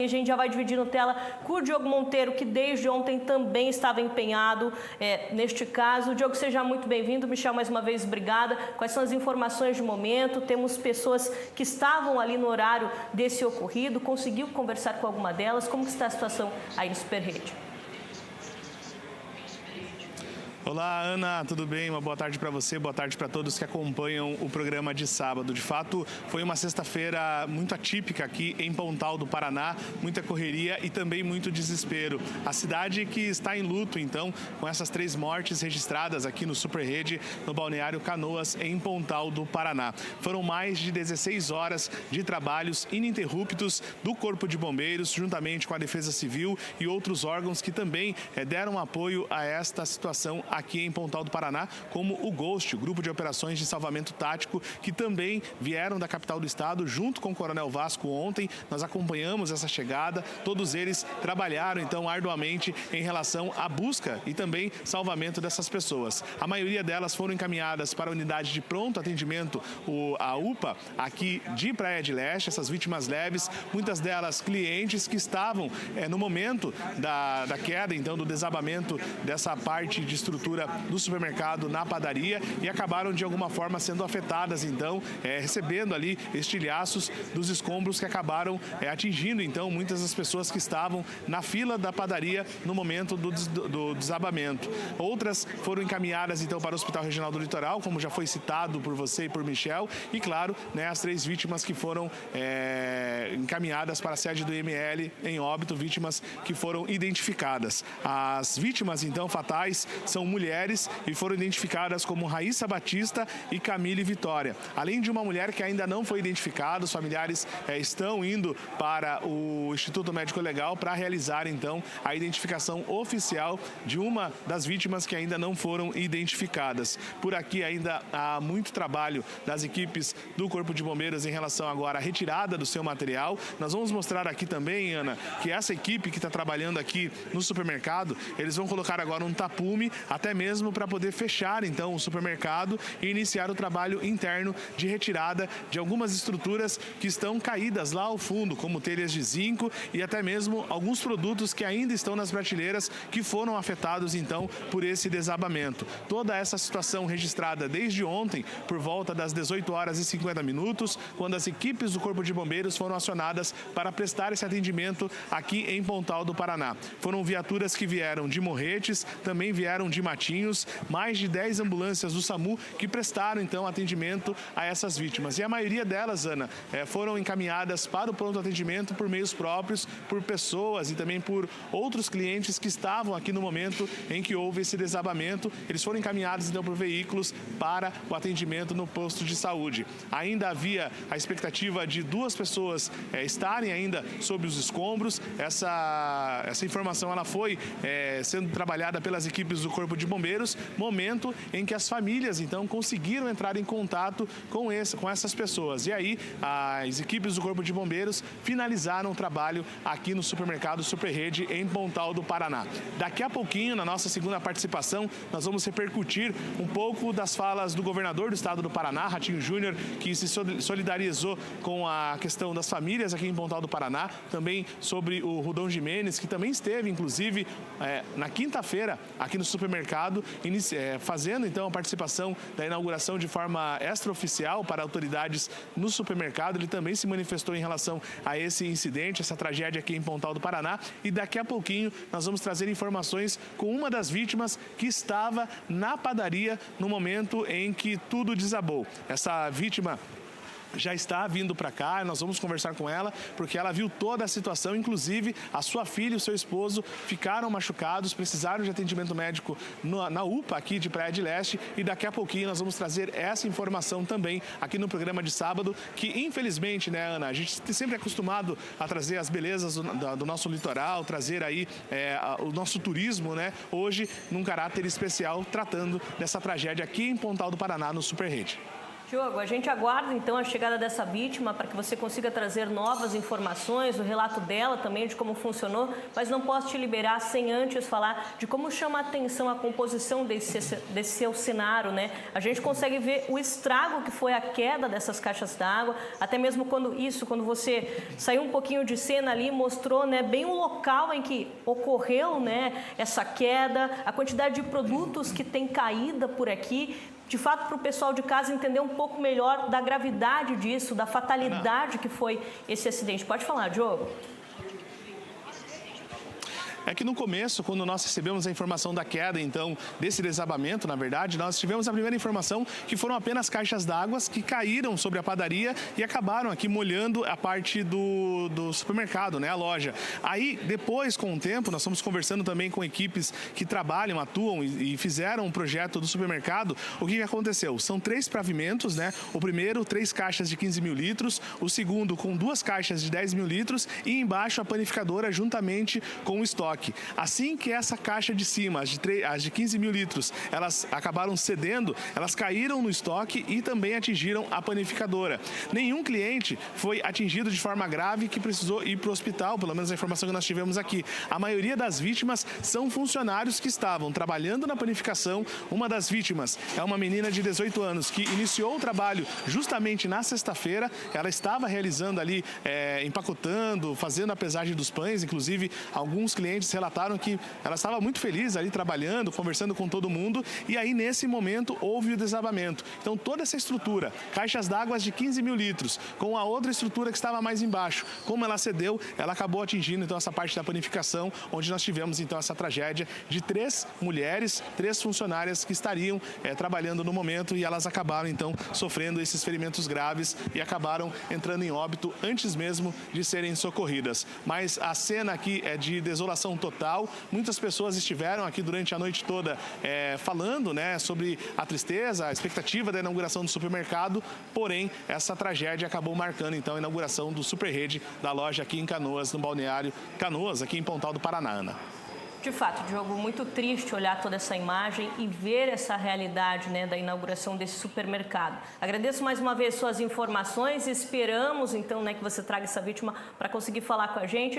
A gente já vai dividindo tela com o Diogo Monteiro, que desde ontem também estava empenhado neste caso. Diogo, seja muito bem-vindo. Michel, mais uma vez, obrigada. Quais são as informações de momento? Temos pessoas que estavam ali no horário desse ocorrido. Conseguiu conversar com alguma delas? Como está a situação aí no Superrede? Olá, Ana, tudo bem? Uma boa tarde para você, boa tarde para todos que acompanham o programa de sábado. De fato, foi uma sexta-feira muito atípica aqui em Pontal do Paraná, muita correria e também muito desespero. A cidade que está em luto, então, com essas 3 mortes registradas aqui no Superrede, no balneário Canoas, em Pontal do Paraná. Foram mais de 16 horas de trabalhos ininterruptos do Corpo de Bombeiros, juntamente com a Defesa Civil e outros órgãos que também deram apoio a esta situação aqui em Pontal do Paraná, como o GHOST, o Grupo de Operações de Salvamento Tático, que também vieram da capital do estado, junto com o Coronel Vasco ontem. Nós acompanhamos essa chegada, todos eles trabalharam então arduamente em relação à busca e também salvamento dessas pessoas. A maioria delas foram encaminhadas para a unidade de pronto atendimento, a UPA, aqui de Praia de Leste, essas vítimas leves, muitas delas clientes que estavam no momento da queda, então do desabamento dessa parte de estrutura do supermercado na padaria e acabaram de alguma forma sendo afetadas, então, recebendo ali estilhaços dos escombros que acabaram atingindo, então, muitas das pessoas que estavam na fila da padaria no momento do desabamento. Outras foram encaminhadas, então, para o Hospital Regional do Litoral, como já foi citado por você e por Michel, e, claro, as 3 vítimas que foram encaminhadas para a sede do IML em Óbito, vítimas que foram identificadas. As vítimas, então, fatais são mulheres e foram identificadas como Raíssa Batista e Camille Vitória. Além de uma mulher que ainda não foi identificada, os familiares estão indo para o Instituto Médico Legal para realizar, então, a identificação oficial de uma das vítimas que ainda não foram identificadas. Por aqui ainda há muito trabalho das equipes do Corpo de Bombeiros em relação agora à retirada do seu material. Nós vamos mostrar aqui também, Ana, que essa equipe que está trabalhando aqui no supermercado, eles vão colocar agora um tapume, até mesmo para poder fechar, então, o supermercado e iniciar o trabalho interno de retirada de algumas estruturas que estão caídas lá ao fundo, como telhas de zinco e até mesmo alguns produtos que ainda estão nas prateleiras que foram afetados, então, por esse desabamento. Toda essa situação registrada desde ontem, por volta das 18 horas e 50 minutos, quando as equipes do Corpo de Bombeiros foram acionadas para prestar esse atendimento aqui em Pontal do Paraná. Foram viaturas que vieram de Morretes, também vieram de Matinhos, mais de 10 ambulâncias do SAMU que prestaram, então, atendimento a essas vítimas. E a maioria delas, Ana, foram encaminhadas para o pronto atendimento por meios próprios, por pessoas e também por outros clientes que estavam aqui no momento em que houve esse desabamento. Eles foram encaminhados, então, por veículos para o atendimento no posto de saúde. Ainda havia a expectativa de 2 pessoas estarem ainda sob os escombros. Essa informação ela foi sendo trabalhada pelas equipes do Corpo de Bombeiros, momento em que as famílias, então, conseguiram entrar em contato com essas pessoas. E aí, as equipes do Corpo de Bombeiros finalizaram o trabalho aqui no supermercado Superrede, em Pontal do Paraná. Daqui a pouquinho, na nossa segunda participação, nós vamos repercutir um pouco das falas do governador do estado do Paraná, Ratinho Júnior, que se solidarizou com a questão das famílias aqui em Pontal do Paraná, também sobre o Rudão Gimenez, que também esteve, inclusive, na quinta-feira, aqui no supermercado, fazendo então a participação da inauguração de forma extraoficial para autoridades no supermercado. Ele também se manifestou em relação a esse incidente, essa tragédia aqui em Pontal do Paraná, e daqui a pouquinho nós vamos trazer informações com uma das vítimas que estava na padaria no momento em que tudo desabou. Essa vítima já está vindo para cá, nós vamos conversar com ela, porque ela viu toda a situação, inclusive a sua filha e o seu esposo ficaram machucados, precisaram de atendimento médico na UPA aqui de Praia de Leste, e daqui a pouquinho nós vamos trazer essa informação também aqui no programa de sábado, que infelizmente, né, Ana, a gente sempre é acostumado a trazer as belezas do nosso litoral, trazer aí o nosso turismo, né, hoje num caráter especial, tratando dessa tragédia aqui em Pontal do Paraná, no Superrede. Diogo, a gente aguarda então a chegada dessa vítima para que você consiga trazer novas informações, o relato dela também, de como funcionou, mas não posso te liberar sem antes falar de como chama a atenção a composição desse seu cenário, né? A gente consegue ver o estrago que foi a queda dessas caixas d'água, até mesmo quando você saiu um pouquinho de cena ali, mostrou, né, bem o local em que ocorreu, né, essa queda, a quantidade de produtos que tem caída por aqui. De fato, para o pessoal de casa entender um pouco melhor da gravidade disso, da fatalidade que foi esse acidente. Pode falar, Diogo. É que no começo, quando nós recebemos a informação da queda, então, desse desabamento, na verdade, nós tivemos a primeira informação que foram apenas caixas d'água que caíram sobre a padaria e acabaram aqui molhando a parte do supermercado, né, a loja. Aí, depois, com o tempo, nós estamos conversando também com equipes que trabalham, atuam e fizeram um projeto do supermercado. O que aconteceu? São 3 pavimentos, né? O primeiro, 3 caixas de 15 mil litros, o segundo com 2 caixas de 10 mil litros e embaixo a panificadora juntamente com o estoque. Assim que essa caixa de cima, as de 15 mil litros, elas acabaram cedendo, elas caíram no estoque e também atingiram a panificadora. Nenhum cliente foi atingido de forma grave que precisou ir para o hospital, pelo menos a informação que nós tivemos aqui. A maioria das vítimas são funcionários que estavam trabalhando na panificação. Uma das vítimas é uma menina de 18 anos que iniciou o trabalho justamente na sexta-feira. Ela estava realizando ali, empacotando, fazendo a pesagem dos pães. Inclusive, alguns clientes relataram que ela estava muito feliz ali trabalhando, conversando com todo mundo, e aí nesse momento houve o desabamento. Então toda essa estrutura, caixas d'água de 15 mil litros, com a outra estrutura que estava mais embaixo, como ela cedeu, ela acabou atingindo então essa parte da panificação, onde nós tivemos então essa tragédia de 3 mulheres, 3 funcionárias que estariam trabalhando no momento, e elas acabaram então sofrendo esses ferimentos graves e acabaram entrando em óbito antes mesmo de serem socorridas. Mas a cena aqui é de desolação total. Muitas pessoas estiveram aqui durante a noite toda falando, né, sobre a tristeza, a expectativa da inauguração do supermercado, porém essa tragédia acabou marcando então a inauguração do Superrede da loja aqui em Canoas, no balneário Canoas, aqui em Pontal do Paraná, Ana. De fato, Diogo, muito triste olhar toda essa imagem e ver essa realidade, né, da inauguração desse supermercado. Agradeço mais uma vez suas informações e esperamos, então, né, que você traga essa vítima para conseguir falar com a gente.